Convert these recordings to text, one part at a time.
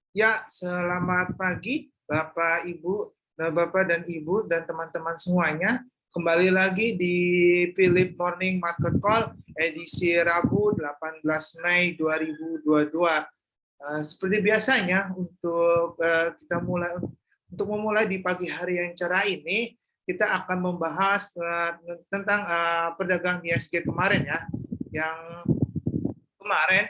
Ya, selamat pagi Bapak dan Ibu dan teman-teman semuanya. Kembali lagi di Philip Morning Market Call edisi Rabu 18 Mei 2022. Seperti biasanya kita memulai di pagi hari yang cerah ini, kita akan membahas tentang perdagangan IHSG kemarin ya, yang kemarin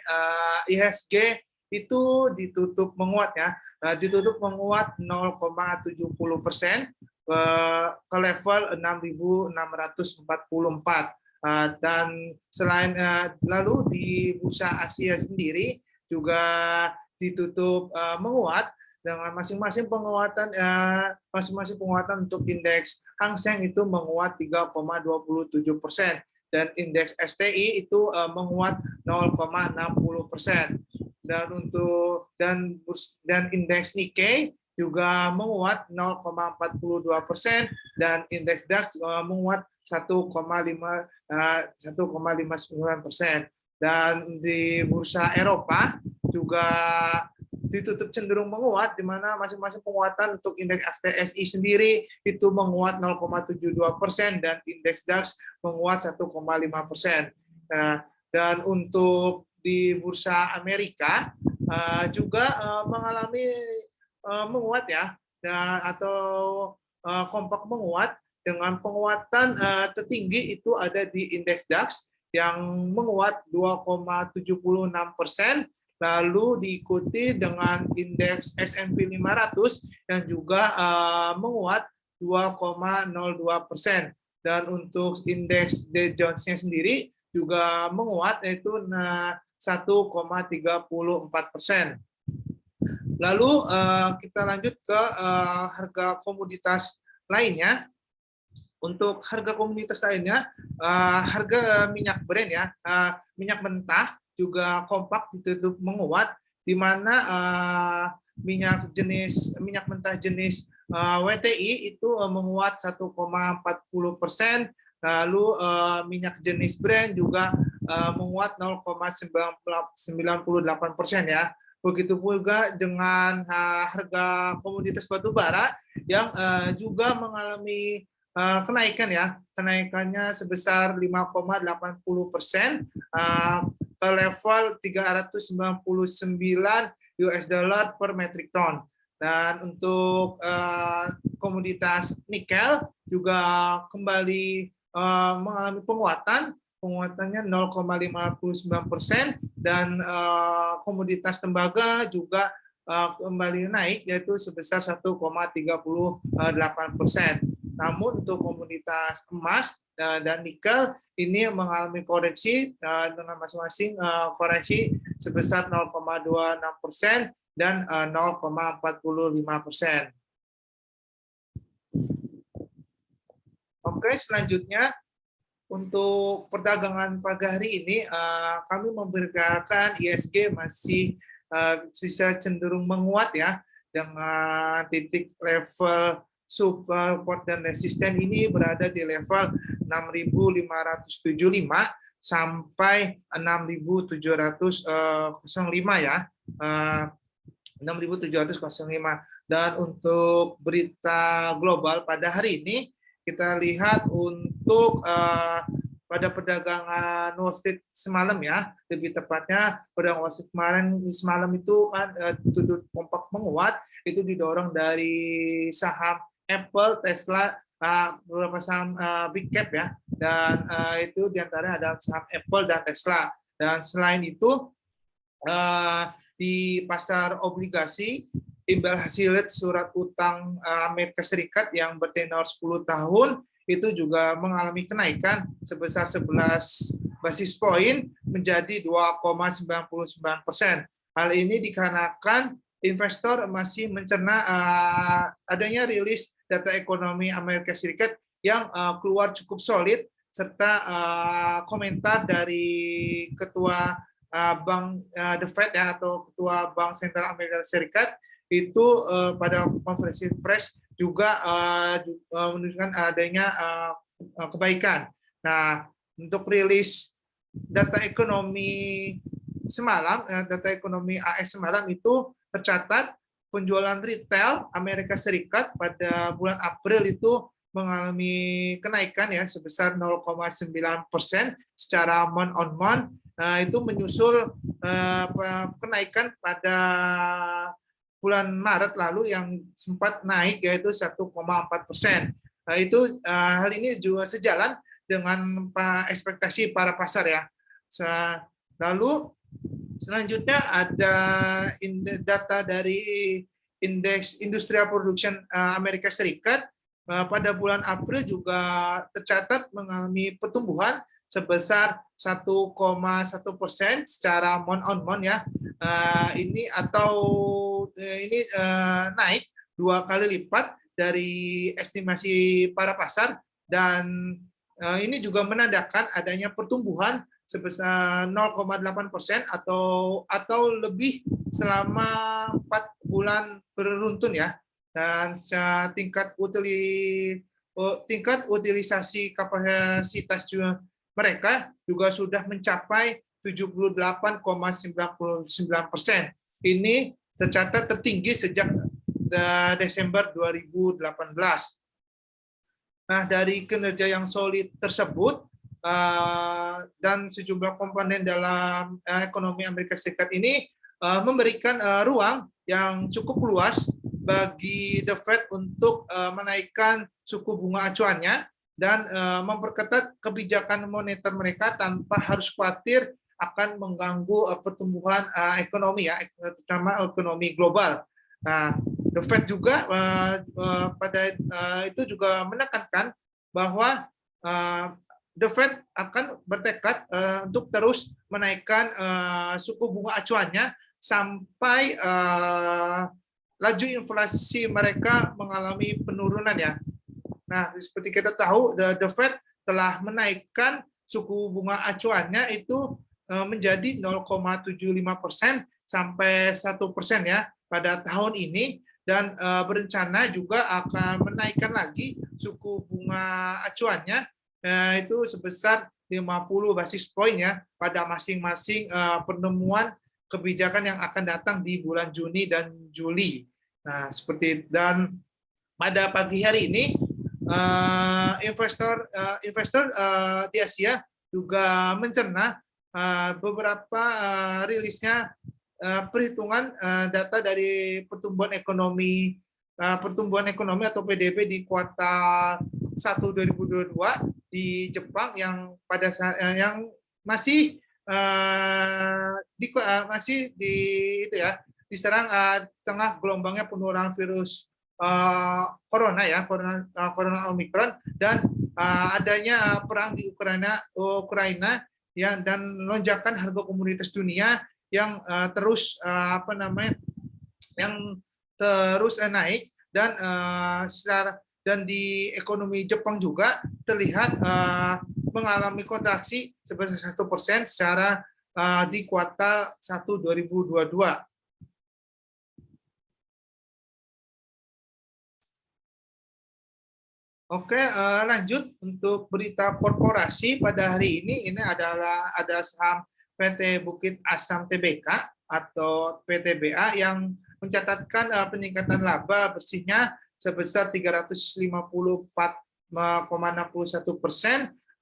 IHSG itu ditutup menguat ya, ditutup menguat 0,70% ke level 6.644. Dan selain lalu di bursa Asia sendiri juga ditutup menguat dengan masing-masing penguatan untuk indeks Hang Seng itu menguat 3,27%. Dan indeks STI itu menguat 0,60%. Dan indeks Nikkei juga menguat 0,42% dan indeks DAX menguat 1,59%. Dan di bursa Eropa juga ditutup cenderung menguat, di mana masing-masing penguatan untuk indeks FTSE sendiri itu menguat 0,72% dan indeks DAX menguat 1,5%. Dan untuk di bursa Amerika juga mengalami menguat ya, atau kompak menguat dengan penguatan tertinggi itu ada di indeks DAX yang menguat 2,76%. Lalu diikuti dengan indeks S&P 500 yang juga menguat 2,02%. Dan untuk indeks Dow Jones-nya sendiri juga menguat, yaitu 1,34%. Lalu kita lanjut ke harga komoditas lainnya. Untuk harga komoditas lainnya, harga minyak Brent ya, minyak mentah juga kompak ditutup menguat, di mana minyak mentah jenis WTI itu menguat 1,40%, lalu minyak jenis Brent juga menguat 0,98% ya. Begitu juga dengan harga komoditas batu bara yang juga mengalami kenaikan ya, kenaikannya sebesar 5,80% ke level 399 US dollar per metric ton. Dan untuk komoditas nikel juga kembali mengalami penguatannya 0,59%, dan komoditas tembaga juga kembali naik, yaitu sebesar 1,38%. Namun untuk komoditas emas dan nikel ini mengalami koreksi dengan masing-masing koreksi sebesar 0,26% dan 0,45%. Oke, selanjutnya untuk perdagangan pagi hari ini kami memperkirakan IHSG masih bisa cenderung menguat ya, dengan titik level support dan resisten ini berada di level 6.575 sampai 6.705 ya, 6.705. Dan untuk berita global pada hari ini, kita lihat untuk pada perdagangan Wall Street semalam ya, lebih tepatnya perdagangan Wall Street semalam itu kan tutup kompak menguat, itu didorong dari saham Apple, Tesla, beberapa saham big cap ya, dan itu diantaranya ada saham Apple dan Tesla. Dan selain itu di pasar obligasi, imbal hasil surat utang Amerika Serikat yang bertenor 10 tahun itu juga mengalami kenaikan sebesar 11 basis poin menjadi 2,99%. Hal ini dikarenakan investor masih mencerna adanya rilis data ekonomi Amerika Serikat yang keluar cukup solid, serta komentar dari ketua Bank The Fed ya, atau ketua Bank Sentral Amerika Serikat itu pada konferensi pers juga menunjukkan adanya kebaikan. Nah, untuk rilis data ekonomi semalam, data ekonomi AS semalam itu tercatat penjualan retail Amerika Serikat pada bulan April itu mengalami kenaikan ya sebesar 0,9% secara month on month. Nah, itu menyusul kenaikan pada bulan Maret lalu yang sempat naik yaitu 1,4%. Nah, itu hal ini juga sejalan dengan ekspektasi para pasar ya. Lalu selanjutnya ada data dari indeks industrial production Amerika Serikat pada bulan April juga tercatat mengalami pertumbuhan sebesar 1,1% secara month on month ya. Ini naik 2 kali lipat dari estimasi para pasar dan ini juga menandakan adanya pertumbuhan sebesar 0,8% atau lebih selama 4 bulan beruntun ya. Dan tingkat utilisasi kapasitas mereka juga sudah mencapai 78,99%. Ini tercatat tertinggi sejak Desember 2018. Nah, dari kinerja yang solid tersebut dan sejumlah komponen dalam ekonomi Amerika Serikat ini memberikan ruang yang cukup luas bagi The Fed untuk menaikkan suku bunga acuannya dan memperketat kebijakan moneter mereka tanpa harus khawatir akan mengganggu pertumbuhan ekonomi ya, terutama ekonomi global. Nah, The Fed juga itu juga menekankan bahwa The Fed akan bertekad untuk terus menaikkan suku bunga acuannya sampai laju inflasi mereka mengalami penurunan ya. Nah, seperti kita tahu, The Fed telah menaikkan suku bunga acuannya itu menjadi 0,75% sampai 1% ya pada tahun ini dan berencana juga akan menaikkan lagi suku bunga acuannya itu sebesar 50 basis poin ya pada masing-masing pertemuan kebijakan yang akan datang di bulan Juni dan Juli. Nah, seperti dan pada pagi hari ini investor di Asia juga mencerna beberapa rilisnya perhitungan data dari pertumbuhan ekonomi atau PDB di kuartal 1 2022 di Jepang yang pada yang masih diserang tengah gelombangnya penularan virus corona ya, corona Omicron dan adanya perang di Ukraina ya, dan lonjakan harga komoditas dunia yang terus naik dan di ekonomi Jepang juga terlihat mengalami kontraksi sebesar 1% secara di kuartal 1 2022. Oke, lanjut untuk berita korporasi pada hari ini ada saham PT Bukit Asam Tbk atau PTBA yang mencatatkan peningkatan laba bersihnya sebesar 354,61%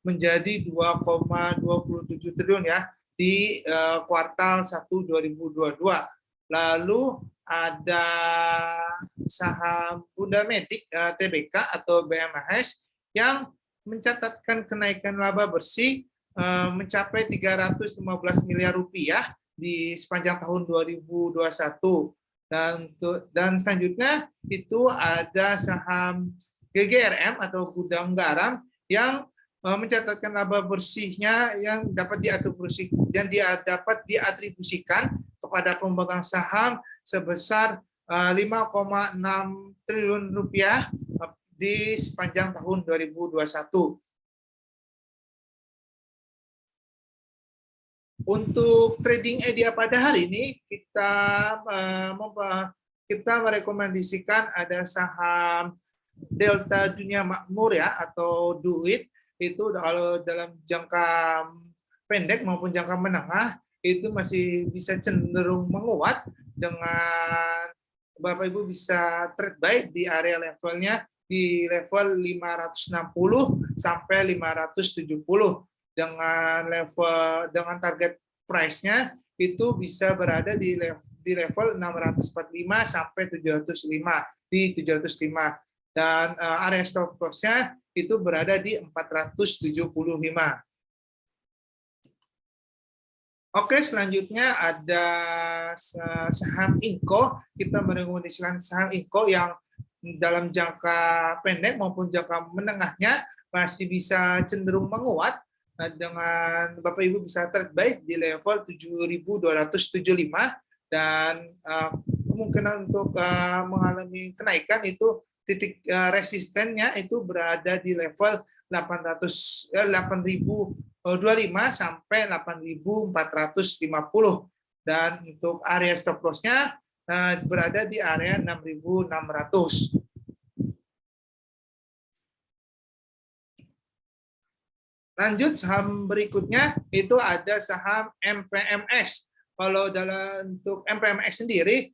menjadi 2,27 triliun ya di kuartal 1 2022. Lalu ada saham Bunda Medik Tbk atau BMHS yang mencatatkan kenaikan laba bersih mencapai 315 miliar rupiah di sepanjang tahun 2021. Dan selanjutnya itu ada saham GGRM atau Gudang Garam yang mencatatkan laba bersihnya yang dapat diatribusikan kepada pemegang saham sebesar 5,6 triliun rupiah di sepanjang tahun 2021. Untuk trading idea pada hari ini kita merekomendasikan ada saham Delta Dunia Makmur ya atau DUIT itu kalau dalam jangka pendek maupun jangka menengah itu masih bisa cenderung menguat dengan Bapak Ibu bisa trade buy di area levelnya di level 560 sampai 570 dengan target price-nya itu bisa berada di level 645 sampai 705 di 705 dan area stop loss-nya itu berada di 475. Oke, selanjutnya ada saham Inco. Kita merekomendasikan saham Inco yang dalam jangka pendek maupun jangka menengahnya masih bisa cenderung menguat dengan Bapak Ibu bisa trade buy di level 7.275 dan kemungkinan untuk mengalami kenaikan itu titik resistennya itu berada di level 8.025 sampai 8.450 dan untuk area stop loss-nya berada di area 6.600. Lanjut saham berikutnya itu ada saham MPMS. Kalau untuk MPMS sendiri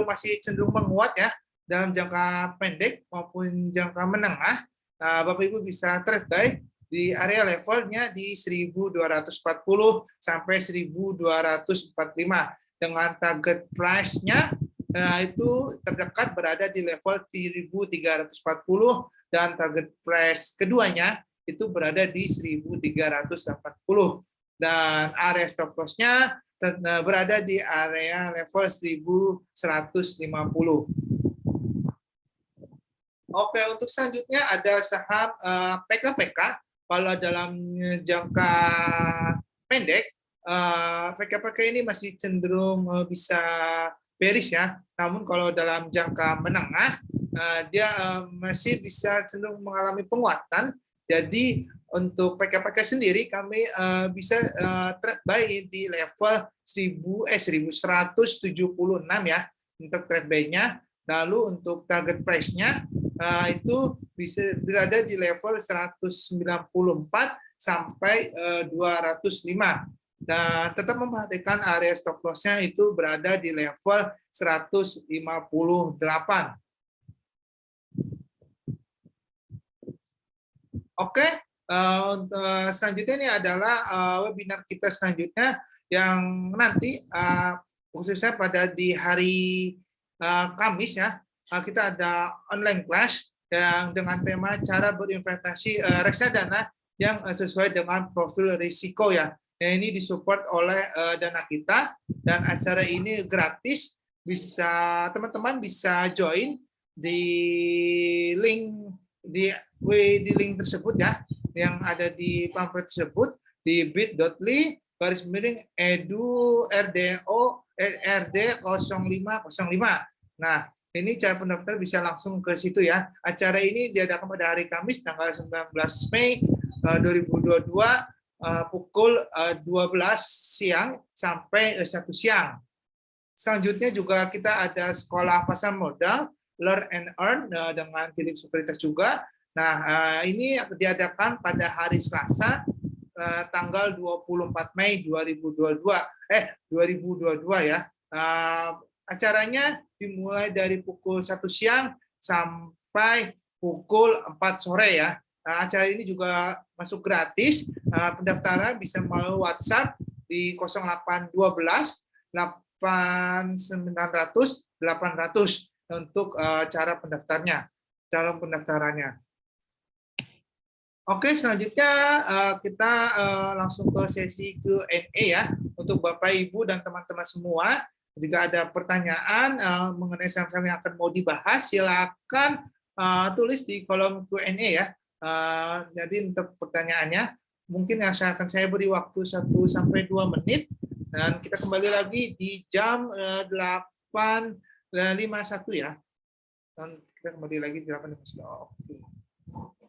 masih cenderung menguat ya dalam jangka pendek maupun jangka menengah. Bapak Ibu bisa trade buy di area levelnya di 1.240 sampai 1.245 dengan target price-nya itu terdekat berada di level 1.340 dan target price keduanya itu berada di 1.380 dan area stop loss-nya berada di area level 1.150. Oke, untuk selanjutnya ada saham PKPK. Kalau dalam jangka pendek, PKPK ini masih cenderung bisa bearish ya. Namun kalau dalam jangka menengah, dia masih bisa cenderung mengalami penguatan. Jadi untuk PKPK sendiri kami bisa trade buy di level 1.176 ya untuk trade buy-nya. Lalu untuk target price-nya itu bisa berada di level 194 sampai 205 dan tetap memperhatikan area stop loss-nya itu berada di level 158. Oke, selanjutnya ini adalah webinar kita selanjutnya yang nanti khususnya pada di hari Kamis ya, kita ada online class yang dengan tema cara berinvestasi reksadana yang sesuai dengan profil risiko ya. Yang ini disupport oleh Dana Kita dan acara ini gratis. Bisa teman-teman bisa join di link di link tersebut ya yang ada di pamflet tersebut di bit.ly/edu RD 0505. Nah, ini cara pendaftar bisa langsung ke situ ya. Acara ini diadakan pada hari Kamis tanggal 19 Mei 2022 pukul 12 siang sampai 1 siang. Selanjutnya juga kita ada sekolah pasar modal Learn and Earn dengan Philip Sukritas juga. Nah, ini diadakan pada hari Selasa tanggal 24 Mei 2022 ya. Acaranya dimulai dari pukul 1 siang sampai pukul 4 sore ya. Nah, acara ini juga masuk gratis. Pendaftaran bisa melalui WhatsApp di 0812 8900 800 untuk cara pendaftarannya. Oke, selanjutnya kita langsung ke sesi Q&A ya untuk Bapak Ibu dan teman-teman semua. Jika ada pertanyaan mengenai saham-saham yang akan mau dibahas, silakan tulis di kolom Q&A ya. Jadi untuk pertanyaannya, mungkin akan saya beri waktu 1 sampai 2 menit dan kita kembali lagi di jam 8.51 ya. Dan kita kembali lagi di 8.51. Oke.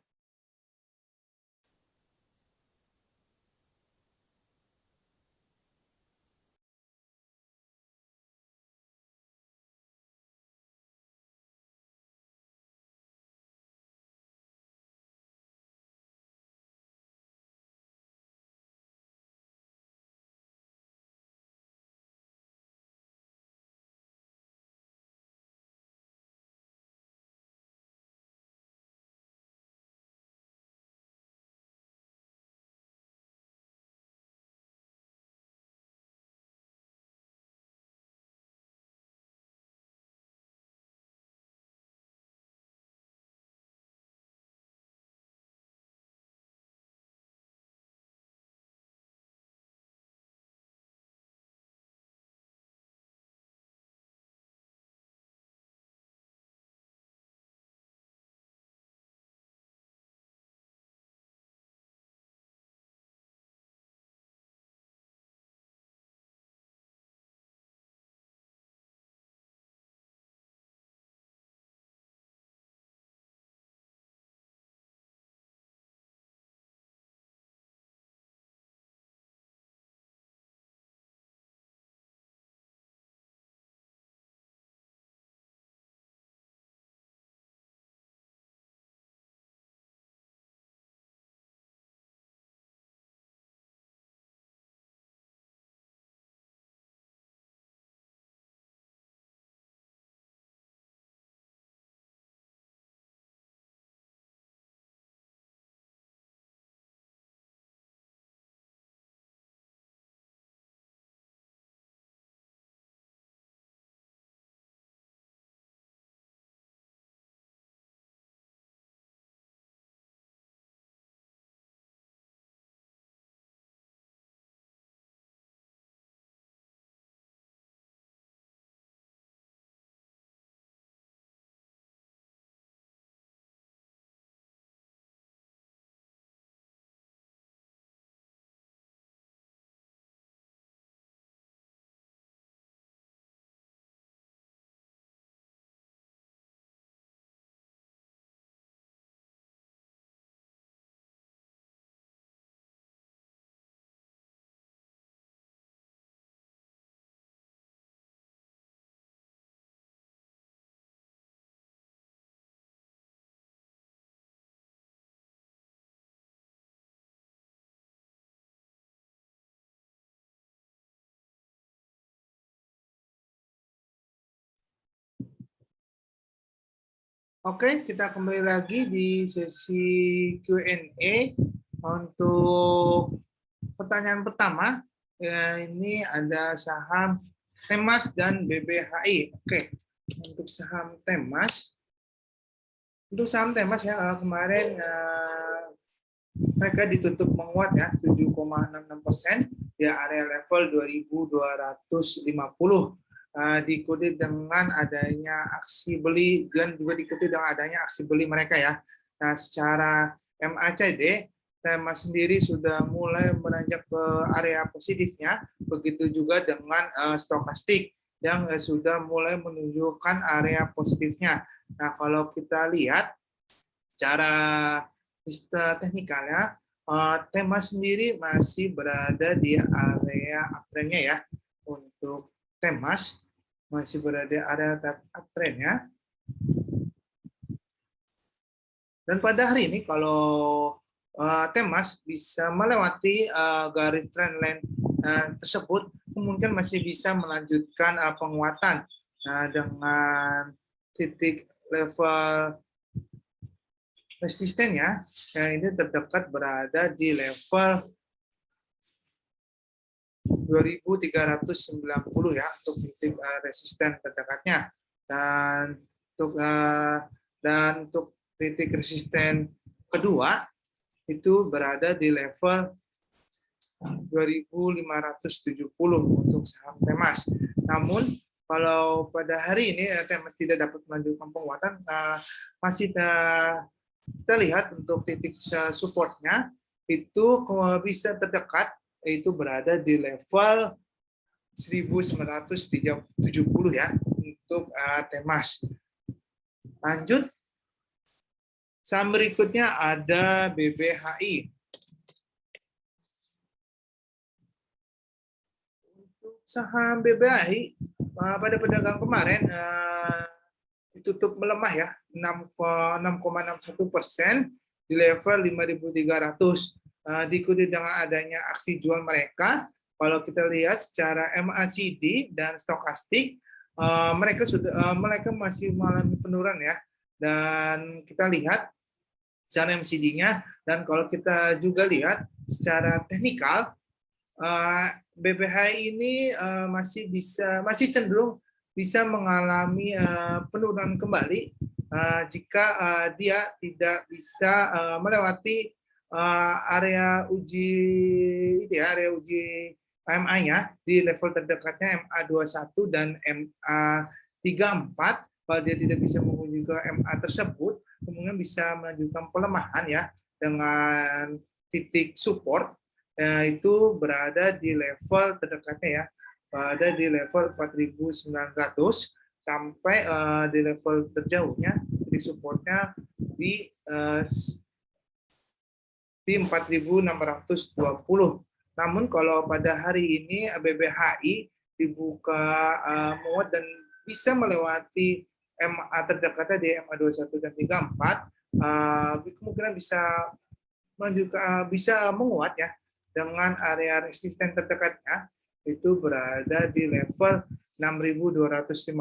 Oke, kita kembali lagi di sesi Q&A untuk pertanyaan pertama. Ya, ini ada saham Temas dan BBHI. Oke, untuk saham Temas, kemarin mereka ditutup menguat ya 7,66% di area level 2250. Diikuti dengan adanya aksi beli dan juga diikuti dengan adanya aksi beli mereka ya. Nah, secara MACD tema sendiri sudah mulai menanjak ke area positifnya, begitu juga dengan stokastik yang sudah mulai menunjukkan area positifnya. Nah, kalau kita lihat secara teknikalnya, tema sendiri masih berada di area uptrendnya ya. Untuk Temas masih berada di area uptrendnya. Dan pada hari ini kalau Temas bisa melewati garis trendline tersebut, kemungkinan masih bisa melanjutkan penguatan dengan titik level resistennya yang ini terdekat berada di level 2390 ya untuk titik resisten terdekatnya, dan untuk titik resisten kedua itu berada di level 2570 untuk saham Temas. Namun kalau pada hari ini Temas tidak dapat melanjutkan penguatan, masih kita lihat untuk titik supportnya itu bisa terdekat, yaitu berada di level 1970 ya untuk Temas. Lanjut, saham berikutnya ada BBHI. Untuk saham BBHI pada perdagangan kemarin ditutup melemah ya 6,61% di level 5.300, diikuti dengan adanya aksi jual mereka. Kalau kita lihat secara MACD dan stokastik, mereka masih mengalami penurunan ya, dan kita lihat secara MACD-nya, dan kalau kita juga lihat secara teknikal, BBHI ini masih cenderung bisa mengalami penurunan kembali jika dia tidak bisa melewati area uji MA-nya di level terdekatnya MA21 dan MA34. Kalau dia tidak bisa menguji ke MA tersebut, kemudian bisa melanjutkan pelemahan ya dengan titik support itu berada di level terdekatnya ya, ada di level 4.900 sampai di level terjauhnya titik supportnya di 4.620. Namun kalau pada hari ini BBHI dibuka menguat dan bisa melewati MA terdekatnya di MA21 dan 34, kemungkinan bisa menguat ya dengan area resisten terdekatnya itu berada di level 6.250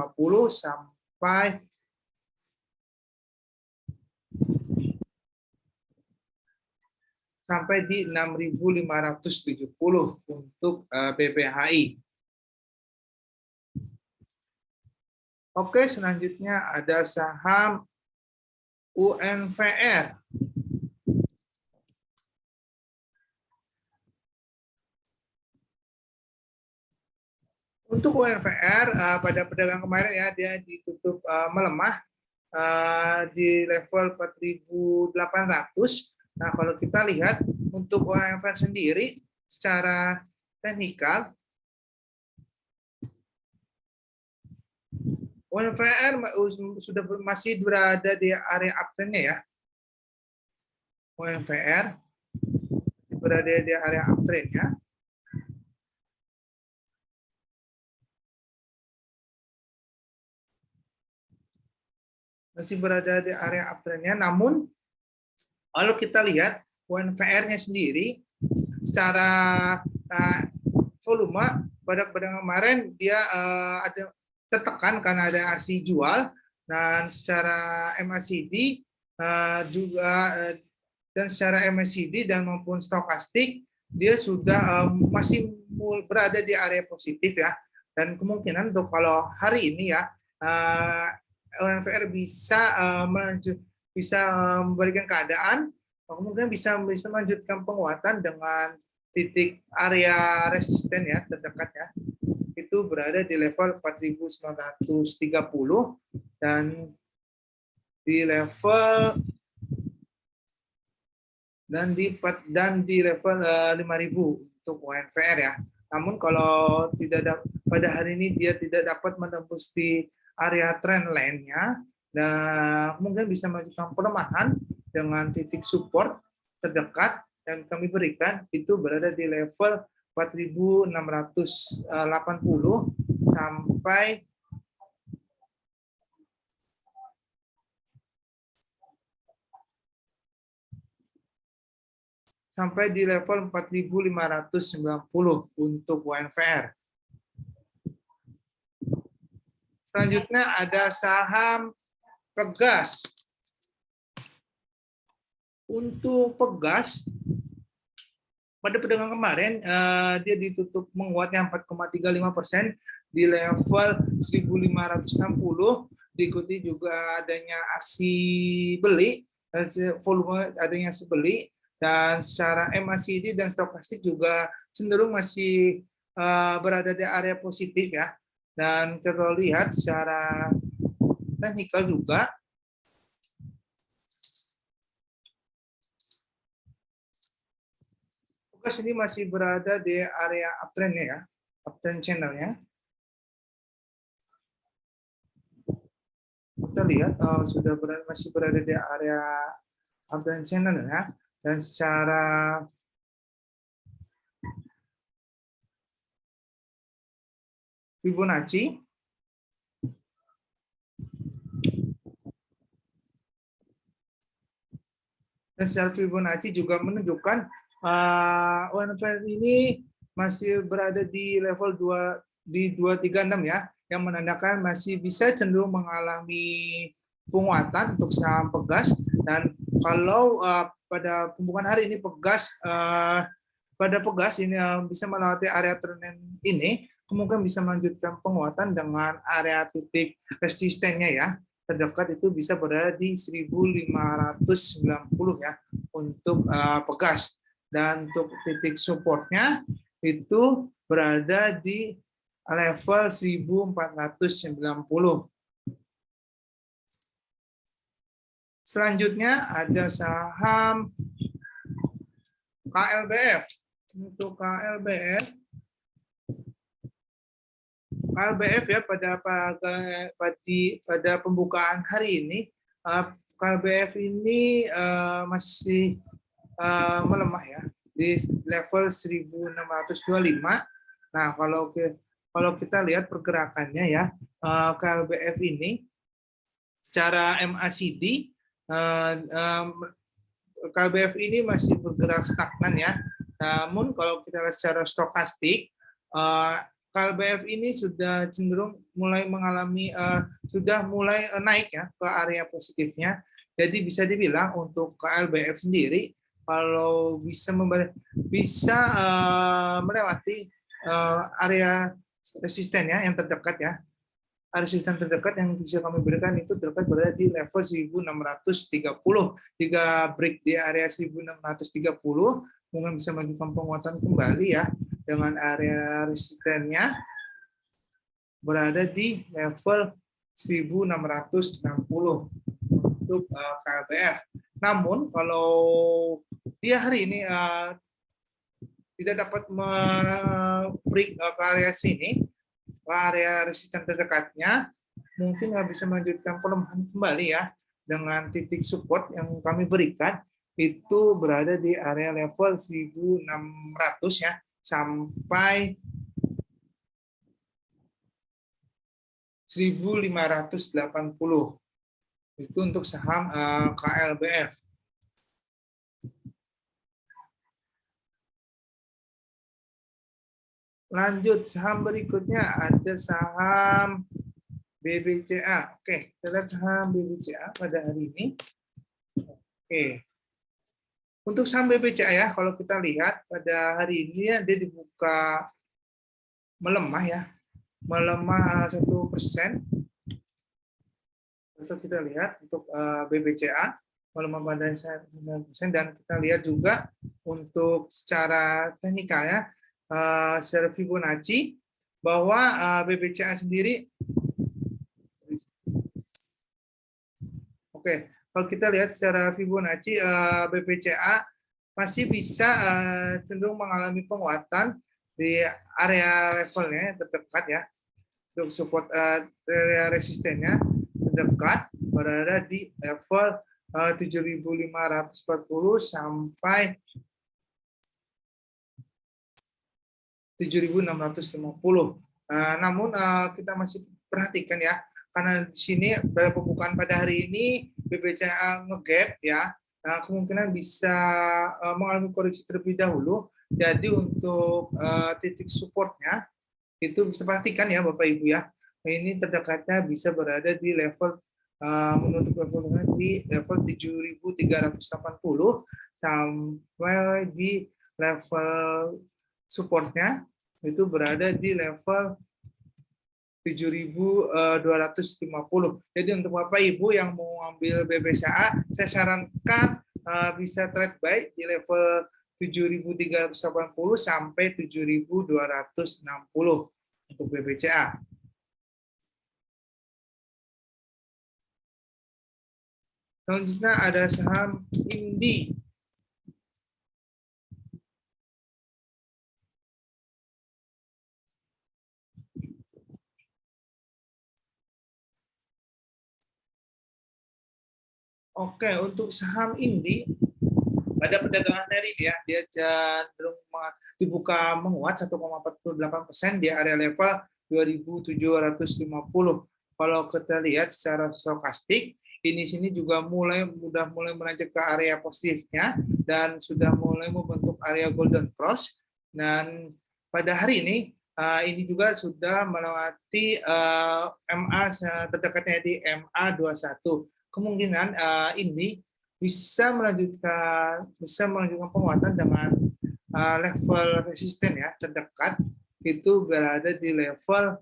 sampai di 6.570 untuk BBHI. Oke, selanjutnya ada saham UNVR. Untuk UNVR pada perdagangan kemarin ya, dia ditutup melemah di level 4.800. Nah, kalau kita lihat untuk UNVR sendiri secara teknikal, UNVR sudah masih berada di area uptrendnya ya. UNVR berada di area uptrendnya. Masih berada di area uptrendnya, namun kalau kita lihat UNVR-nya sendiri secara volume pada perdagangan kemarin dia ada tertekan karena ada aksi jual. Dan secara MACD juga dan secara MACD dan maupun stokastik dia sudah masih berada di area positif ya. Dan kemungkinan untuk kalau hari ini ya UNVR bisa memberikan keadaan kemungkinan bisa melanjutkan penguatan dengan titik area resisten ya terdekat ya. Itu berada di level 4.930 dan di level level 5.000 untuk UNVR ya. Namun kalau pada hari ini dia tidak dapat menembus di area trendline-nya, dan mungkin bisa melanjutkan pelemahan dengan titik support terdekat yang kami berikan itu berada di level 4.680 sampai di level 4.590 untuk UNVR. Selanjutnya ada saham Pegas. Untuk Pegas, pada perdagangan kemarin dia ditutup menguatnya 4,35% di level 1.560, diikuti juga adanya aksi beli, volume adanya aksi beli, dan secara MACD dan stokastik juga cenderung masih berada di area positif ya. Dan kita lihat secara teknikal juga Pegas ini masih berada di area uptrend-nya ya, uptrend channel-nya. Kita lihat masih berada di area uptrend channel ya, dan secara Fibonacci juga menunjukkan UNVR ini masih berada di level 236 ya, yang menandakan masih bisa cenderung mengalami penguatan untuk saham Pegas. Dan kalau pada pembukaan hari ini Pegas ini bisa melewati area trend ini, kemungkinan bisa melanjutkan penguatan dengan area titik resistennya ya. Terdekat itu bisa berada di 1.590 ya untuk Pegas. Dan untuk titik supportnya itu berada di level 1.490. Selanjutnya ada saham KLBF. Untuk KLBF ya pada pembukaan hari ini KLBF ini masih melemah ya di level 1.625. Nah, kalau kita lihat pergerakannya ya, KLBF ini secara MACD KLBF ini masih bergerak stagnan ya. Namun kalau kita lihat secara stokastik, KLBF ini sudah cenderung mulai naik ya ke area positifnya. Jadi bisa dibilang untuk KLBF sendiri kalau bisa melewati area resisten ya yang terdekat ya. Resisten terdekat yang bisa kami berikan itu terdekat berada di level 1.630. Jika break di area 1.630, mungkin bisa melanjutkan penguatan kembali ya, dengan area resistennya berada di level 1.660 untuk KLBF. Namun kalau dia hari ini tidak dapat break ke area sini, area resisten terdekatnya, mungkin bisa melanjutkan pelemahan kembali ya, dengan titik support yang kami berikan itu berada di area level 1.600 ya sampai 1.580. Itu untuk saham KLBF. Lanjut, saham berikutnya ada saham BBCA. Oke, kita lihat saham BBCA pada hari ini. Oke. Untuk saham BBCA ya, kalau kita lihat pada hari ini ya, dia dibuka melemah ya, melemah 1%. Untuk kita lihat untuk BBCA melemah pada 1%, dan kita lihat juga untuk secara teknikal ya, secara Fibonacci bahwa BBCA sendiri, oke, kalau kita lihat secara Fibonacci, BBCA masih bisa cenderung mengalami penguatan di area levelnya terdekat ya. Untuk support area resistennya terdekat berada di level 7.540 sampai 7.650. Namun kita masih perhatikan ya, karena di sini pada pembukaan pada hari ini BBCA nge-gap ya, kemungkinan bisa mengalami koreksi terlebih dahulu. Jadi untuk titik supportnya itu bisa perhatikan ya Bapak Ibu ya. Ini terdekatnya bisa berada di level menutup levelnya di level 7.380 sampai di level supportnya itu berada di level 7.250. Jadi untuk Bapak Ibu yang mau ambil BBCA, saya sarankan bisa trade buy di level 7.380 sampai 7.260 untuk BBCA. Selanjutnya ada saham Indi. Oke, untuk saham Indi pada perdagangan hari ini ya, dia cenderung dibuka menguat 1,48% di area level 2.750. Kalau kita lihat secara stokastik, ini sini juga mulai menanjak ke area positifnya dan sudah mulai membentuk area golden cross. Dan pada hari ini juga sudah melewati MA terdekatnya di MA 21. Kemungkinan ini bisa melanjutkan penguatan dengan level resisten ya terdekat itu berada di level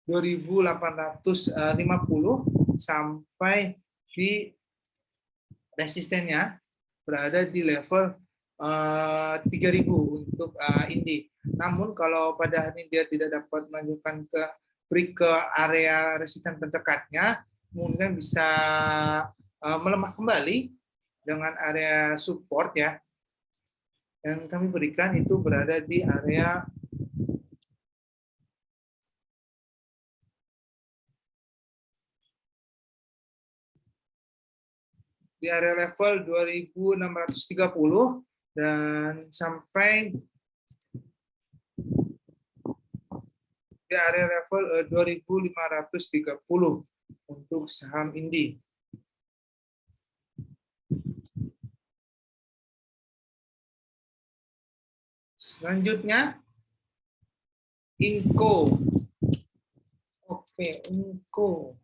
2.850 sampai di resistennya berada di level 3.000 untuk Indi. Namun kalau pada hari ini dia tidak dapat melanjutkan ke area resisten terdekatnya, mungkin bisa melemah kembali dengan area support ya yang kami berikan itu berada di area level 2.630 dan sampai di area level 2.530 untuk saham Indi. Selanjutnya Inco. Oke, Inco.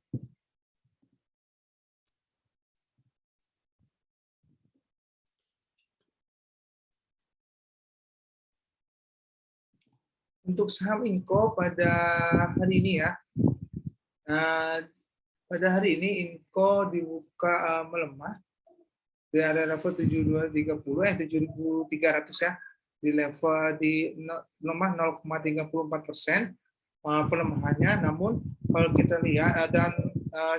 Untuk saham Inco pada hari ini ya, pada hari ini Inco dibuka melemah di area level 7.300 ya, di level di melemah 0,34% pelemahannya. Namun kalau kita lihat dan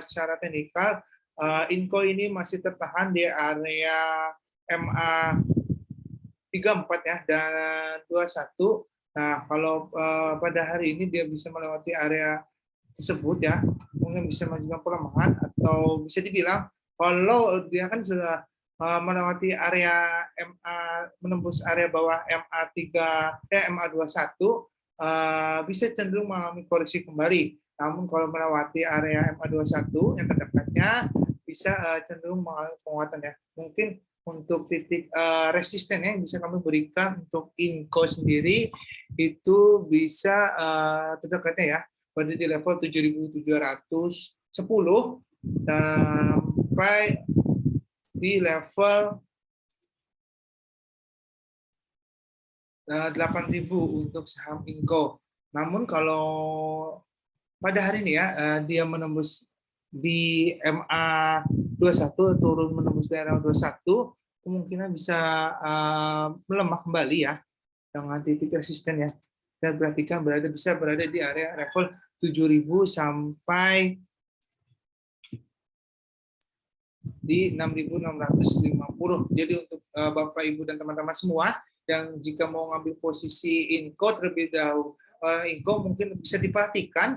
secara teknikal Inco ini masih tertahan di area MA 34 ya dan 21. Nah, kalau pada hari ini dia bisa melewati area tersebut ya, mungkin bisa menunjukkan pelemahan atau bisa dibilang kalau dia kan sudah melewati area MA, menembus area bawah MA3 MA21 bisa cenderung mengalami koreksi kembali. Namun kalau melewati area MA21 yang terdekatnya bisa cenderung mengalami penguatan ya. Mungkin untuk titik resisten yang bisa kami berikan untuk Inco sendiri itu bisa terdekatnya ya berada di level 7.710 sampai di level 8.000 untuk saham Inco. Namun kalau pada hari ini ya dia menembus di MA 21 turun menembus daerah 21, kemungkinan bisa melemah kembali ya dengan titik resisten ya. Dan perhatikan bisa berada di area level 7.000 sampai di 6.650. Jadi untuk Bapak Ibu dan teman-teman semua yang jika mau ngambil posisi Inco terlebih dahulu, Inco mungkin bisa diperhatikan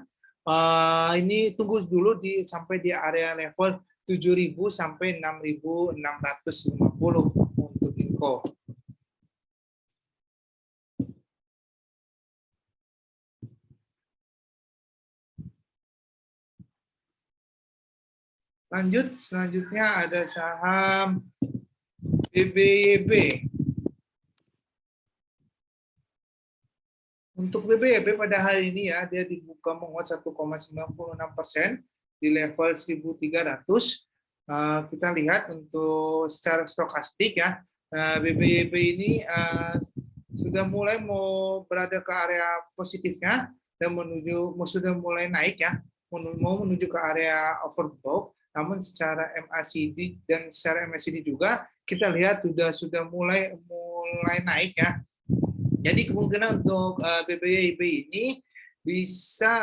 ini tunggu dulu sampai di area level 7.000 sampai 6.650 untuk Inco. Selanjutnya ada saham BBYB. Untuk BBYB pada hari ini ya dia dibuka menguat 1,96% di level 1.300. Kita lihat untuk secara stokastik ya BBYB ini sudah mulai mau berada ke area positifnya dan sudah mulai naik ya, mau menuju ke area overbought. Namun secara MACD dan secara MACD juga kita lihat sudah mulai naik ya. Jadi kemungkinan untuk BBYB ini bisa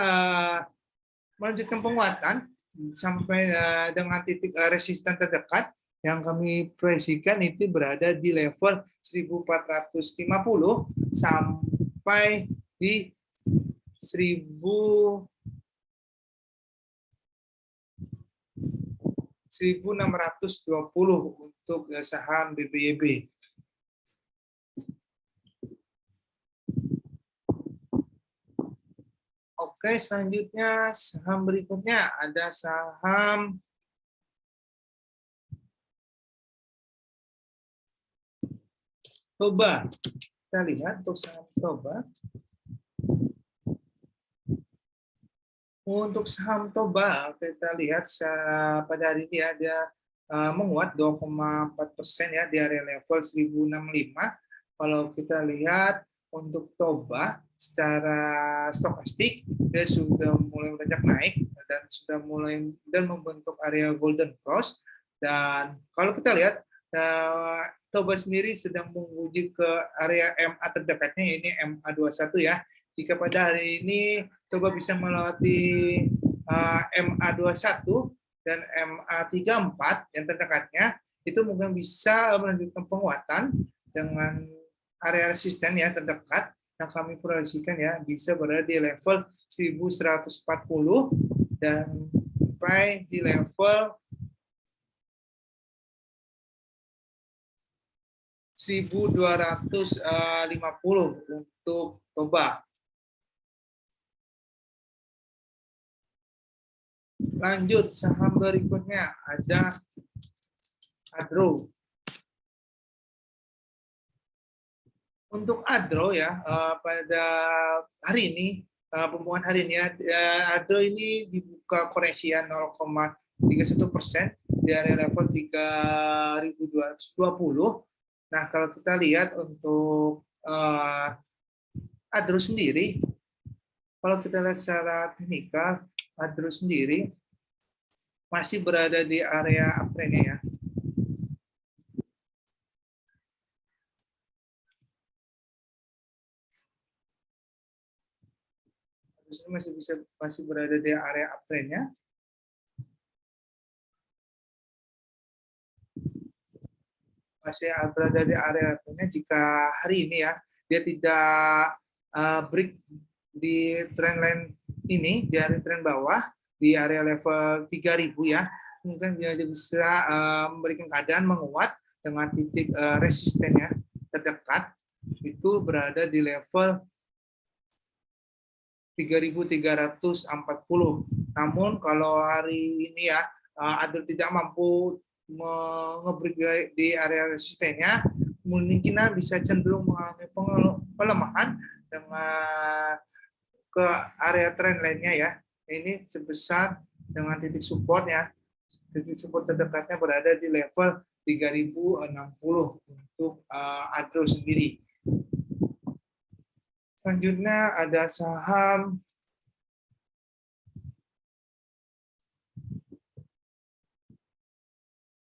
melanjutkan penguatan sampai dengan titik resisten terdekat yang kami proyeksikan itu berada di level 1.450 sampai di 1.620 untuk saham BBYB. Oke, selanjutnya saham berikutnya ada saham Toba. Kita lihat untuk saham Toba. Untuk saham Toba, kita lihat pada hari ini ada menguat 2,4% ya di area level 1.065. Kalau kita lihat untuk Toba secara stokastik dia sudah mulai beranjak naik dan sudah mulai membentuk area golden cross. Dan kalau kita lihat Toba sendiri sedang menguji ke area MA terdekatnya, ini MA 21 ya. Jika pada hari ini Toba bisa melewati MA 21 dan MA 34 yang terdekatnya, itu mungkin bisa melanjutkan penguatan dengan area resisten ya terdekat yang kami proyeksikan ya bisa berada di level 1.140 dan sampai di level 1.250 untuk Toba. Lanjut saham berikutnya ada Adro. Untuk Adro ya pada hari ini pembukaan hari ini Adro ini dibuka koreksian 0,31% dari level 3.220. Nah kalau kita lihat untuk Adro sendiri, kalau kita lihat secara teknikal, Adro sendiri masih berada di area uptrend ya. Masih berada di area uptrend-nya. Masih berada di area uptrend-nya jika hari ini ya dia tidak break di trendline ini, di area trend bawah di area level 3.000 ya, mungkin dia bisa memberikan keadaan menguat dengan titik resistennya terdekat itu berada di level 3.340. Namun kalau hari ini ya Adro tidak mampu nge-break di area resistennya, kemungkinan bisa cenderung mengalami pelemahan dengan ke area trend lainnya ya. Ini sebesar dengan titik supportnya. Titik support terdekatnya berada di level 3060 untuk ADRO sendiri. Selanjutnya ada saham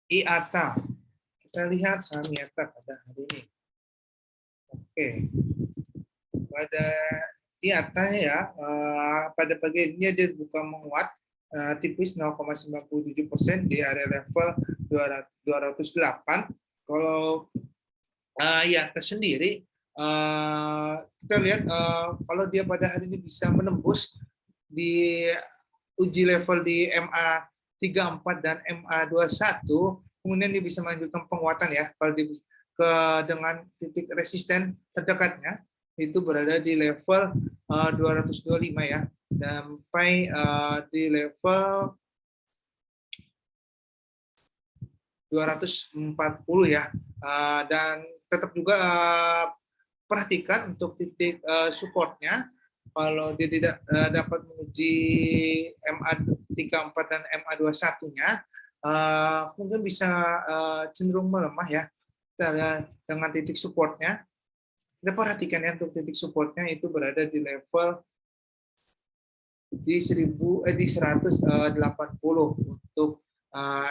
IATA. Kita lihat saham IATA pada hari ini. Oke, pada IATA ya, pada pagi ini dia buka menguat tipis 0,97% di area level 208. Kalau IATA sendiri, kita lihat kalau dia pada hari ini bisa menembus di uji level di MA 34 dan MA 21, kemudian dia bisa melanjutkan penguatan ya. Kalau dengan titik resisten terdekatnya itu berada di level 225 ya, sampai di level 240 ya, dan tetap juga perhatikan untuk titik supportnya. Kalau dia tidak dapat menguji MA 34 dan MA 21-nya, mungkin bisa cenderung melemah ya. Kita lihat dengan titik supportnya. Kita perhatikan ya, untuk titik supportnya itu berada di level di 180 untuk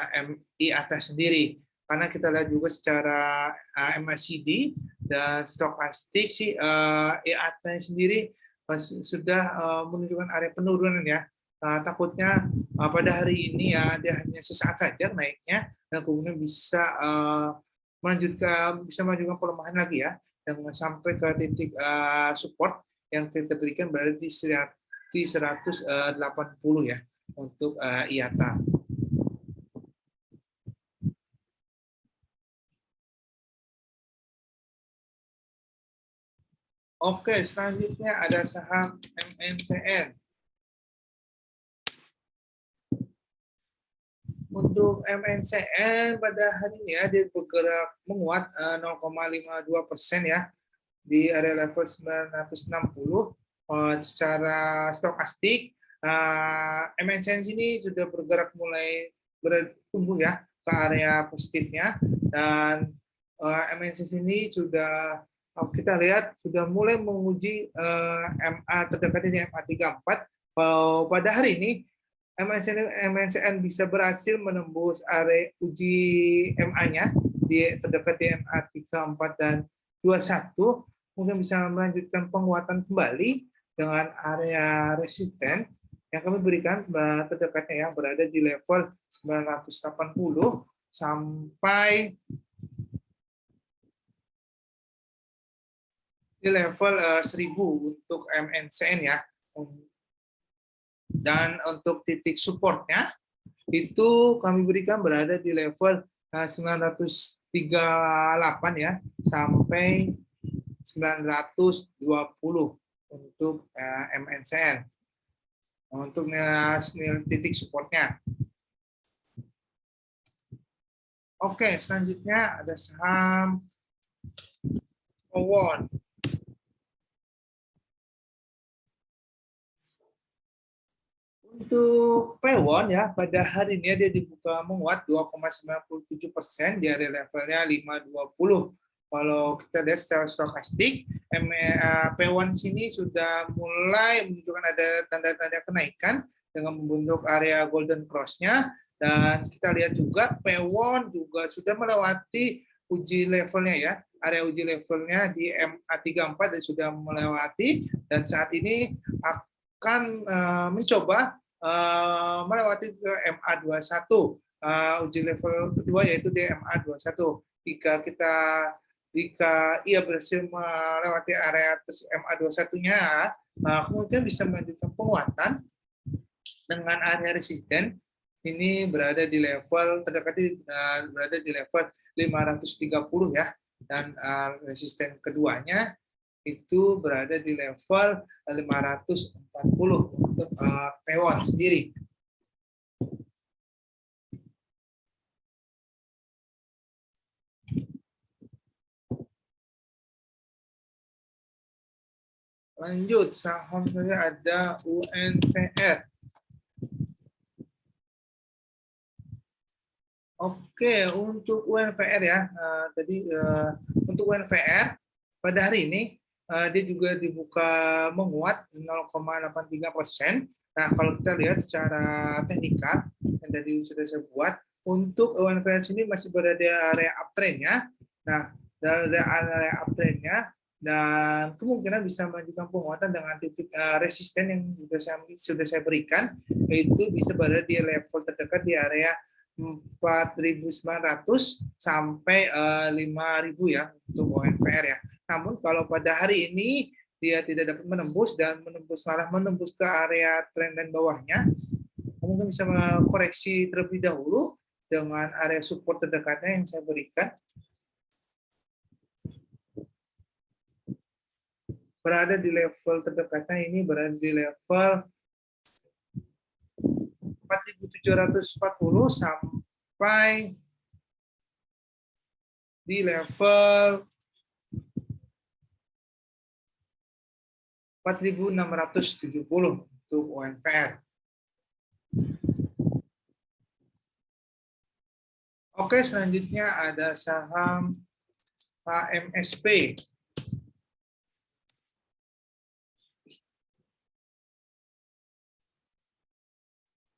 MI atas sendiri. Karena kita lihat juga secara MACD dan stokastik sih IATA sendiri sudah menunjukkan area penurunan ya. Takutnya pada hari ini ya dia hanya sesaat saja naiknya dan kemudian bisa melanjutkan pelemahan lagi ya, dan sampai ke titik support yang kita berikan berada di 180 ya untuk IATA. Oke, selanjutnya ada saham MNCN. Untuk MNCN pada hari ini ya, dia bergerak menguat 0,52% ya di area level 960. Secara stokastik, MNCN ini sudah bergerak mulai bertumbuh ya ke area positifnya, dan MNCN ini sudah kita lihat sudah mulai menguji MA terdekatnya di MA 34. Pada hari ini MNCN bisa berhasil menembus area uji MA-nya terdekat di MA 34 dan 21, mungkin bisa melanjutkan penguatan kembali dengan area resisten yang kami berikan terdekatnya yang berada di level 980 sampai di level 1000 untuk MNCN ya. Dan untuk titik supportnya itu kami berikan berada di level 938 ya sampai 920 untuk MNCN untuk titik supportnya. Oke, selanjutnya ada saham Powon. Untuk Pewon ya, pada hari ini dia dibuka menguat 2,97% di area levelnya 520. Kalau kita lihat secara stokastik, Pewon sini sudah mulai menunjukkan ada tanda-tanda kenaikan dengan membentuk area golden cross-nya, dan kita lihat juga Pewon juga sudah melewati uji levelnya ya, area uji levelnya di MA 34 dan sudah melewati, dan saat ini akan mencoba melewati ke MA 21, uji level kedua yaitu di MA 21. Jika ia berhasil melewati area MA 21-nya, kemudian bisa melanjutkan penguatan dengan area resisten ini berada di level terdekat berada di level 530 ya, dan resisten keduanya itu berada di level 540 untuk Pewon sendiri. Lanjut, saham saya ada UNVR. Oke, untuk UNVR ya, tadi untuk UNVR pada hari ini dia juga dibuka menguat 0,83%. Nah, kalau kita lihat secara teknikal yang tadi sudah saya buat, untuk UNVR sini masih berada di area uptrend-nya. Nah, dari area uptrend-nya dan kemungkinan bisa melanjutkan penguatan dengan titik resisten yang sudah saya berikan, yaitu bisa berada di level terdekat di area 4.900 sampai 5.000 ya untuk ONPR ya. Namun kalau pada hari ini dia tidak dapat menembus dan malah menembus ke area trendline bawahnya, mungkin bisa koreksi terlebih dahulu dengan area support terdekatnya yang saya berikan. Berada di level terdekatnya ini berada di level 4.740 sampai di level 4.670 untuk UNPR. Oke, selanjutnya ada saham HMSP.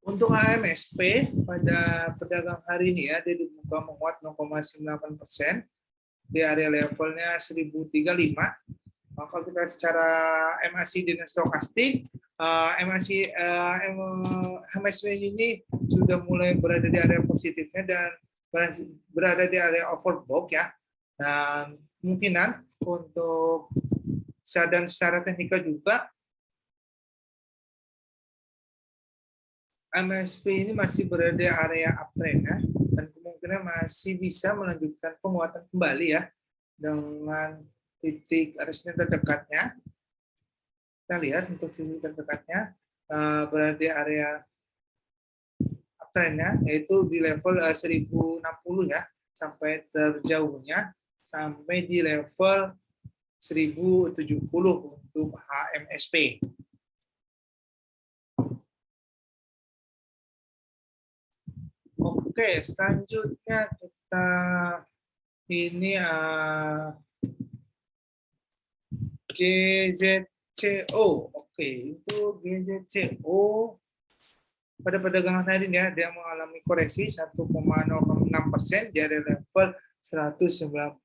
Untuk HMSP pada perdagangan hari ini ya, dia dibuka menguat 0,98% di area levelnya 1035. Kalau kita secara MACD dan stokastik, HMSP ini sudah mulai berada di area positifnya dan berada di area overbought ya. Dan kemungkinan untuk secara teknikal juga MSP ini masih berada di area uptrend ya, dan kemungkinan masih bisa melanjutkan penguatan kembali ya dengan titik resisten terdekatnya. Kita lihat untuk titik terdekatnya berada di area uptrendnya, yaitu di level 1060 ya, sampai terjauhnya sampai di level 1070 untuk HMSP. Oke, selanjutnya kita ini GZCO. Oke, itu GZCO pada perdagangan hari ini ya, dia mengalami koreksi 1,06% dari level 191%.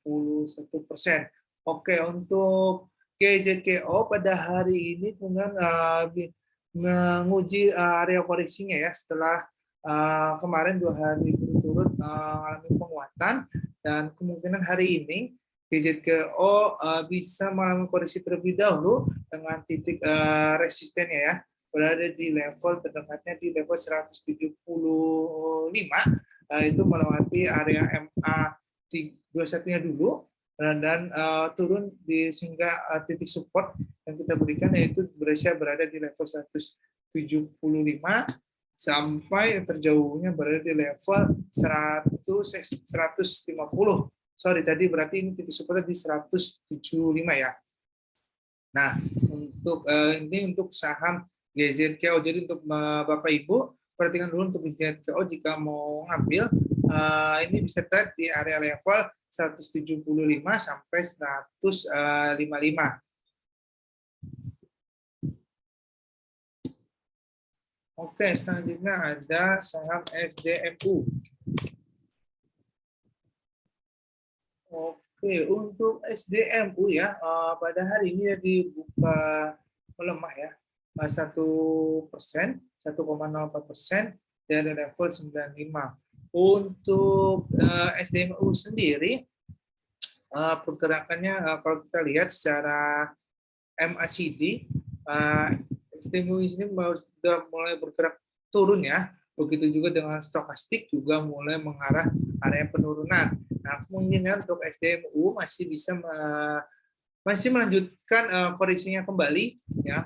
Oke, untuk GZCO pada hari ini kemudian menguji area koreksinya ya setelah kemarin 2 hari berturut-turut mengalami penguatan, dan kemungkinan hari ini GZCO bisa mengalami koreksi terlebih dahulu dengan titik resistennya ya berada di level terdekatnya di level 175, itu melewati area MA 21-nya dulu dan turun di sehingga titik support yang kita berikan yaitu berada di level 175 sampai terjauhnya berada di level 150. Sorry, tadi berarti ini titik support di 175 ya. Nah, untuk ini untuk saham GZCO. Jadi untuk Bapak Ibu, perhatikan dulu untuk GZCO jika mau ngambil, ini bisa trade di area level 175 sampai 155. Oke, selanjutnya ada saham SDMU. Oke, untuk SDMU ya, pada hari ini dibuka melemah ya, 1%, 1,04% dari level 95. Untuk SDMU sendiri, pergerakannya kalau kita lihat secara MACD, SDMU ini sudah mulai bergerak turun ya. Begitu juga dengan stokastik juga mulai mengarah area penurunan. Nah, kemungkinan untuk SDMU masih melanjutkan koreksinya kembali ya,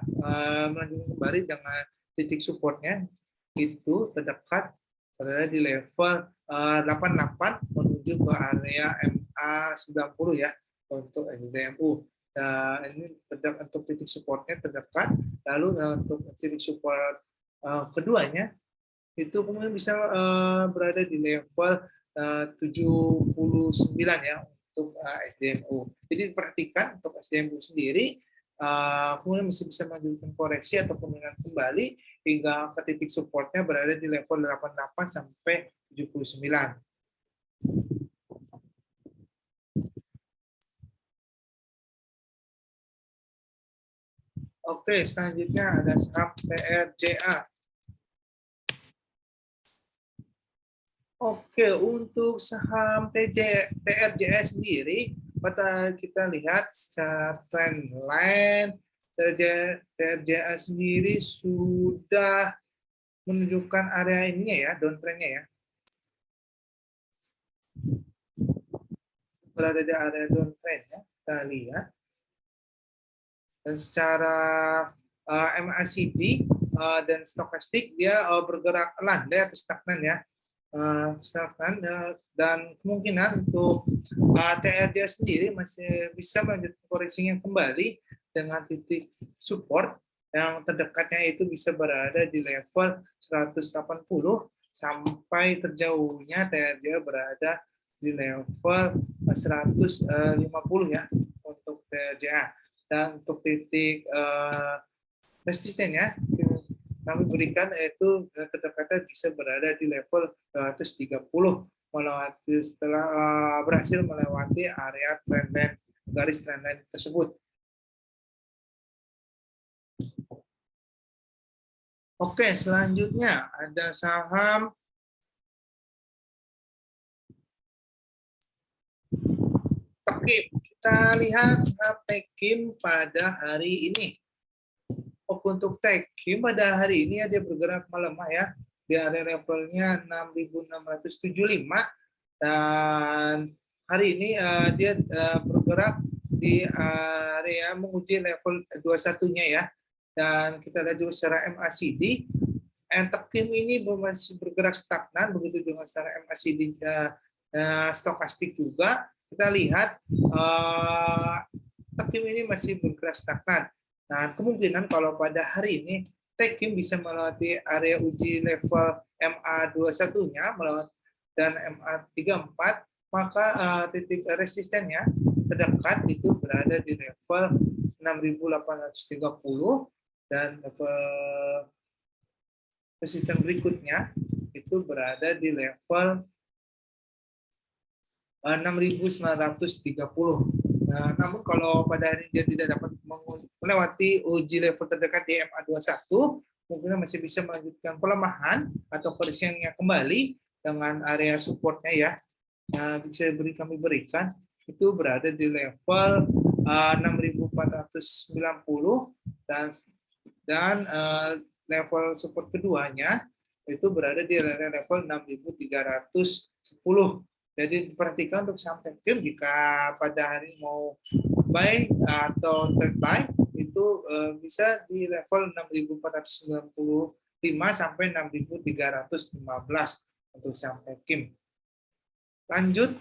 melanjutkan kembali dengan titik supportnya itu terdekat berada di level 88 menuju ke area MA 90 ya untuk SDMU. Ini untuk titik supportnya terdekat, lalu untuk titik support keduanya itu kemudian bisa berada di level 79 ya untuk SDMU. Jadi perhatikan untuk SDMU sendiri kemudian masih bisa melanjutkan koreksi atau penurunan kembali hingga ke titik supportnya berada di level 88 sampai 79. Oke, selanjutnya ada saham TRJA. Oke, untuk saham TRJA sendiri, kita lihat secara trendline, TRJA sendiri sudah menunjukkan area ininya ya, downtrendnya ya. Berada di area downtrendnya, kita lihat. Dan secara MACD dan stokastik dia bergerak landai atau stagnan ya. Stagnan dan kemungkinan untuk TRJ sendiri masih bisa melanjutkan koreksinya kembali dengan titik support yang terdekatnya itu bisa berada di level 180 sampai terjauhnya TRJ berada di level 150 ya untuk TRJ. Dan untuk titik resisten ya kami berikan itu terdekatnya bisa berada di level 230 melewati setelah berhasil melewati area trendline garis trendline tersebut. Oke, selanjutnya ada saham Tekim. Kita lihat saham Tekim pada hari ini. Untuk Tekim pada hari ini dia bergerak melemah ya di area levelnya 6.675 dan hari ini dia bergerak di area menguji level 21-nya ya. Dan kita lihat juga secara MACD Tekim ini masih bergerak stagnan, begitu dengan secara MACD stokastik juga. Kita lihat Tekim ini masih bergerak stagnan. Nah, kemungkinan kalau pada hari ini Tekim bisa melewati area uji level MA21-nya dan MA34, maka titik resistennya terdekat itu berada di level 6.830 dan level resisten berikutnya itu berada di level 6.930. Nah, namun kalau pada hari ini dia tidak dapat melewati uji level terdekat di MA21, mungkin masih bisa melanjutkan pelemahan atau koreksinya kembali dengan area supportnya ya. Nah, bisa kami berikan itu berada di level 6.490 dan level support keduanya itu berada di level 6.310. Jadi diperhatikan untuk saham Tekim jika pada hari mau buy atau trade buy itu bisa di level 6.495 sampai 6.315 untuk saham Tekim. Lanjut.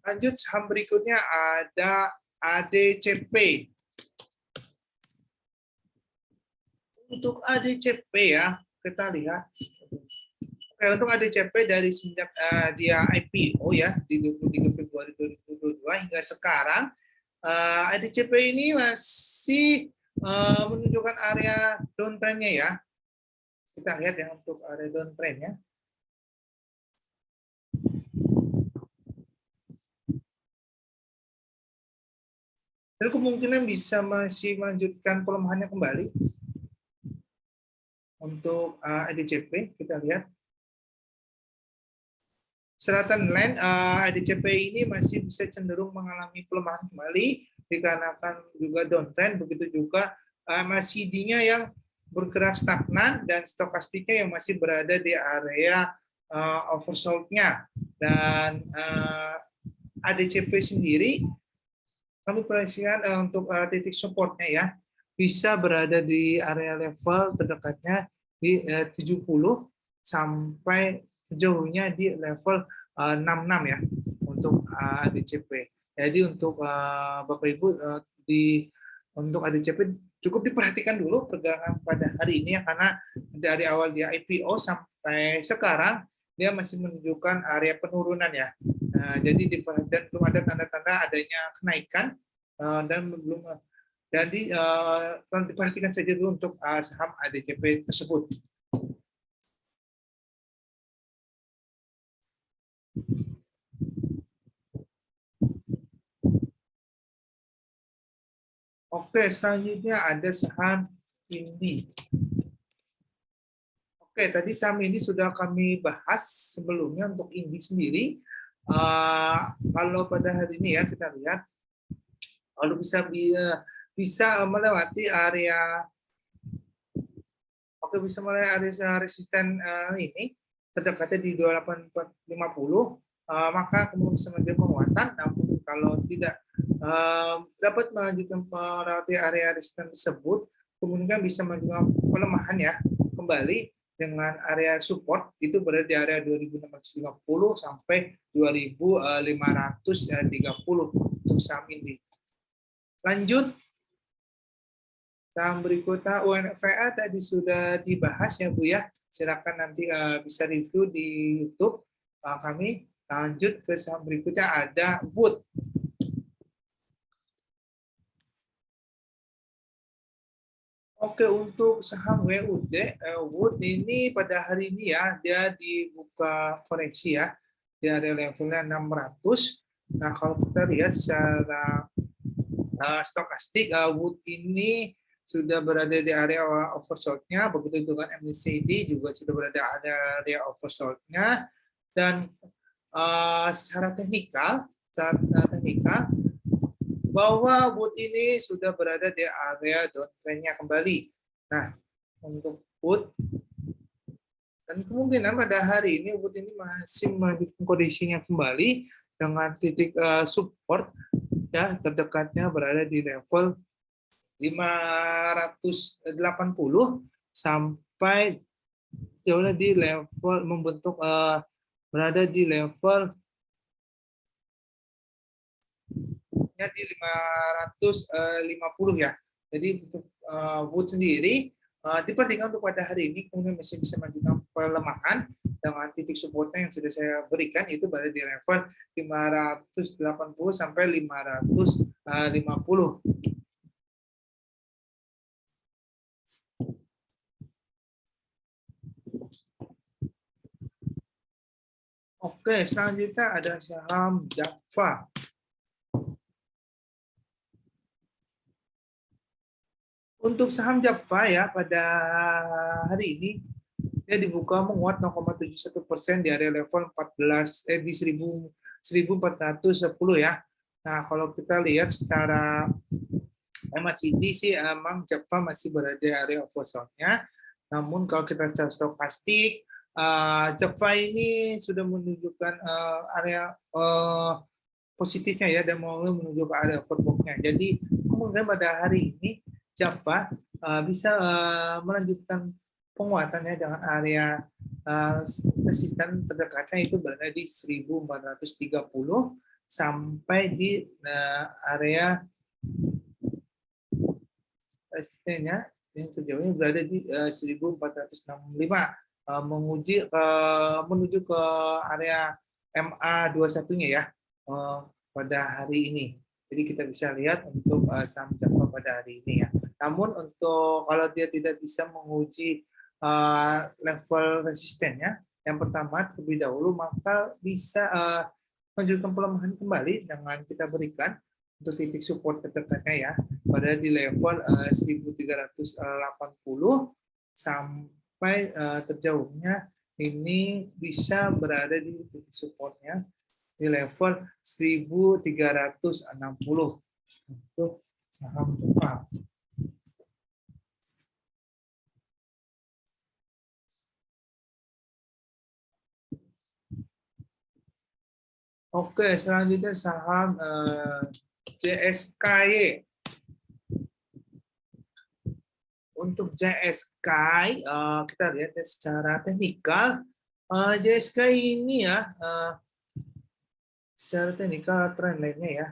Lanjut saham berikutnya ada ADCP. Untuk ADCP ya, kita lihat. Oke, untuk ADCP dari semenjak dia IPO ya di 23 Februari 2022 hingga sekarang, ADCP ini masih menunjukkan area downtrend-nya ya. Kita lihat ya untuk area downtrend-nya. Dan kemungkinan bisa masih melanjutkan pelemahannya kembali. Untuk ADCP, kita lihat. Secara trendline, ADCP ini masih bisa cenderung mengalami pelemahan kembali, dikarenakan juga downtrend, begitu juga MACD-nya yang bergerak stagnan, dan stokastiknya yang masih berada di area oversold-nya. Dan ADCP sendiri, kami proyeksikan untuk titik support-nya ya, bisa berada di area level terdekatnya di 70 sampai sejauhnya di level 66 ya untuk ADCP. Jadi untuk Bapak Ibu untuk ADCP cukup diperhatikan dulu pergerakan pada hari ini ya, karena dari awal dia IPO sampai sekarang dia masih menunjukkan area penurunan ya. Jadi diperhatikan belum ada tanda-tanda adanya kenaikan dan belum jadi diperhatikan saja dulu untuk saham ADCP tersebut. Oke, selanjutnya ada saham Indi. Oke, tadi saham ini sudah kami bahas sebelumnya untuk Indi sendiri. Kalau pada hari ini ya kita lihat, kalau bisa melewati area, bisa melewati area resisten ini terdekatnya di 2850, maka kemudian bisa menjadi penguatan. Namun kalau tidak dapat melanjutkan melewati area resisten tersebut, kemungkinan bisa menunjukkan pelemahan ya kembali dengan area support itu berada di area 2650 sampai 2530 untuk saham ini. Lanjut, saham berikutnya UNVA tadi sudah dibahas ya Bu ya. Silakan nanti bisa review di YouTube kami. Lanjut ke saham berikutnya ada Wood. Oke, untuk saham WUD, Wood ini pada hari ini ya, dia dibuka koreksi ya, di area levelnya 600. Nah, kalau kita lihat secara stokastik, Wood ini sudah berada di area oversold-nya, begitu dengan MACD juga sudah berada di area oversold-nya, dan secara teknikal, bahwa Wood ini sudah berada di area downtrend-nya kembali. Nah, untuk Wood, dan kemungkinan pada hari ini Wood ini masih melanjutkan kondisinya kembali dengan titik support ya terdekatnya berada di level 580 sampai jauhnya di level membentuk berada di level di 550 ya. Jadi untuk Wood sendiri diperhatikan untuk pada hari ini kemudian masih bisa melanjutkan pelemahan dengan titik supportnya yang sudah saya berikan itu berada di level 580 sampai 550. Oke, selanjutnya ada saham Java. Untuk saham Java ya pada hari ini dia dibuka menguat 0,71% di area level 14 di 1410 ya. Nah, kalau kita lihat secara MACD sih emang Java masih berada di area oversold-nya. Namun kalau kita cek stokastik, Java ini sudah menunjukkan area positifnya ya dan mau menuju ke area overbought-nya. Jadi kemudian pada hari ini Java bisa melanjutkan penguatannya dengan area resisten terdekatnya itu berada di 1430 sampai di area resistennya yang sejauhnya berada di 1465 menuju ke area MA21-nya ya pada hari ini. Jadi kita bisa lihat untuk saham Java pada hari ini ya. Namun untuk kalau dia tidak bisa menguji level resistennya, yang pertama terlebih dahulu maka bisa menunjukkan pelemahan kembali dengan kita berikan untuk titik support terdekatnya ya pada di level 1380 sampai terjauhnya ini bisa berada di titik supportnya di level 1360 untuk saham Java. Oke, selanjutnya saham JSKY. Untuk JSKY, kita lihat secara teknikal, JSKY ini ya secara teknikal trend line-nya ya,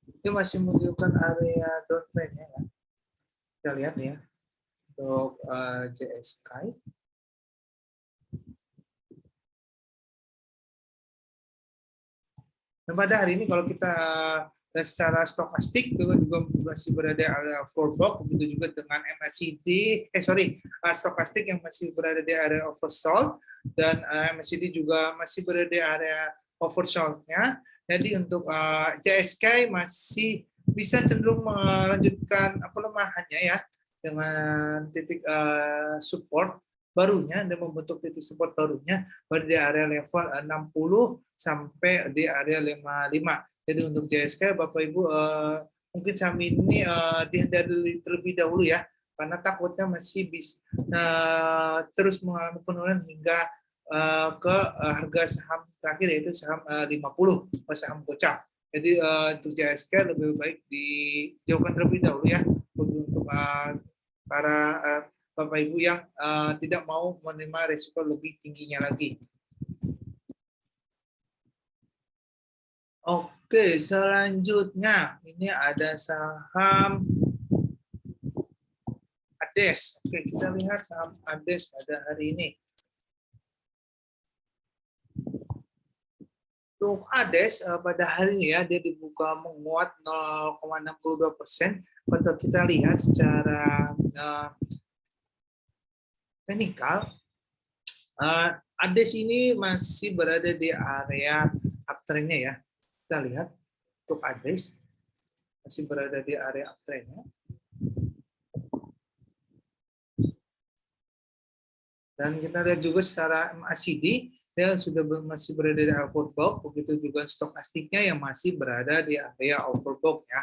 itu masih menunjukkan area downtrend-nya ya. Kita lihat ya untuk JSK. Nah, pada hari ini kalau kita secara stokastik juga masih berada di area overbought, begitu juga dengan MACD, stokastik yang masih berada di area oversold, dan MACD juga masih berada di area oversold-nya. Jadi untuk JSK masih bisa cenderung melanjutkan pelemahannya ya, dengan titik support barunya dan membentuk titik support barunya pada di area level 60 sampai di area 55. Jadi untuk JSK Bapak Ibu mungkin saham ini dihindari terlebih dahulu ya, karena takutnya masih bisa terus mengalami penurunan hingga ke harga saham terakhir yaitu saham 50, saham gocap. Jadi untuk JSK lebih baik dijauhkan terlebih dahulu ya untuk para Bapak Ibu yang tidak mau menerima risiko lebih tingginya lagi. Oke, selanjutnya ini ada saham ADES. Oke, kita lihat saham ADES pada hari ini. Untuk ADES pada hari ini ya, dia dibuka menguat 0,62%. Kalau kita lihat secara teknikal, ADES ini masih berada di area uptrend-nya ya. Kita lihat untuk ADES masih berada di area uptrend-nya. Dan kita lihat juga secara MACD dia sudah masih berada di overbought, begitu juga stokastiknya yang masih berada di area overbought ya.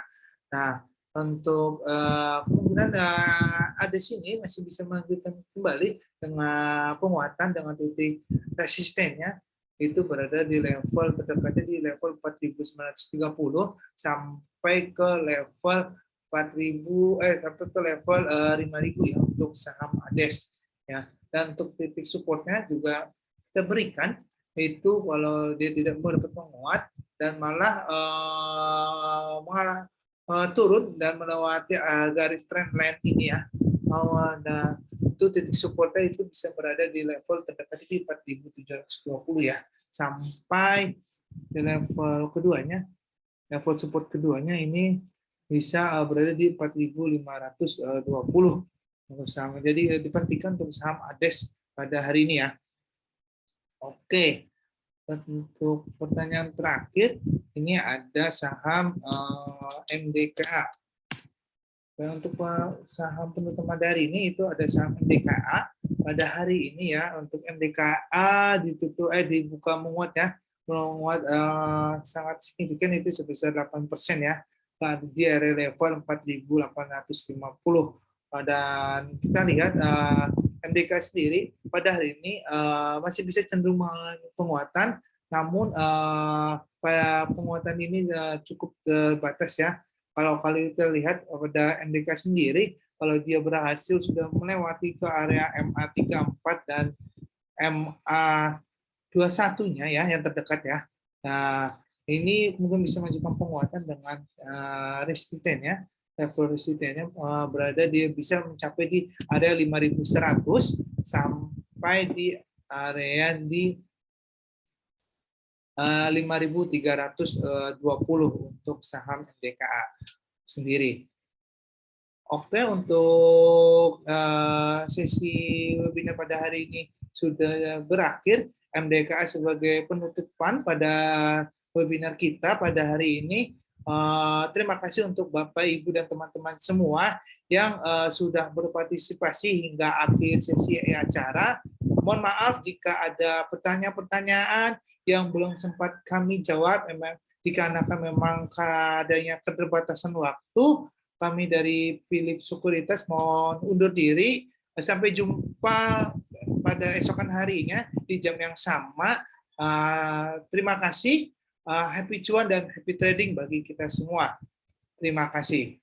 Nah, untuk kemungkinan ADES ini masih bisa melanjutkan kembali dengan penguatan dengan titik resistennya itu berada di level terdekatnya di level 4.930 sampai ke level 4.000 sampai ke level 5.000 ya untuk saham ADES ya. Dan untuk titik supportnya juga kita berikan itu kalau dia tidak dapat menguat dan malah turun dan melewati garis trendline ini ya. Nah, itu titik supportnya itu bisa berada di level terdekat di 4.720 ya, sampai di level keduanya, level support keduanya ini bisa berada di 4.520 untuk saham. Jadi diperhatikan untuk saham ADES pada hari ini ya. Oke, untuk pertanyaan terakhir ini ada saham MDKA. Dan untuk saham penutup pada hari ini itu ada saham MDKA pada hari ini ya. Untuk MDKA dibuka menguat ya, menguat sangat signifikan itu sebesar 8% ya, di area level 4.850. Dan kita lihat MDK sendiri pada hari ini masih bisa cenderung mengalami penguatan, namun pada penguatan ini cukup terbatas ya. Kalau kita lihat pada MDK sendiri, kalau dia berhasil sudah melewati ke area MA34 dan MA21-nya ya yang terdekat ya. Nah, ini mungkin bisa menunjukkan penguatan dengan resistennya. Level resistennya berada dia bisa mencapai di area 5.100 sampai di area di 5.320 untuk saham MDKA sendiri. Oke, untuk sesi webinar pada hari ini sudah berakhir. MDKA sebagai penutupan pada webinar kita pada hari ini. Terima kasih untuk Bapak, Ibu, dan teman-teman semua yang sudah berpartisipasi hingga akhir sesi acara. Mohon maaf jika ada pertanyaan-pertanyaan yang belum sempat kami jawab, dikarenakan memang adanya keterbatasan waktu. Kami dari Philips Sekuritas mohon undur diri. Sampai jumpa pada esokan harinya di jam yang sama. Terima kasih. Happy cuan dan happy trading bagi kita semua. Terima kasih.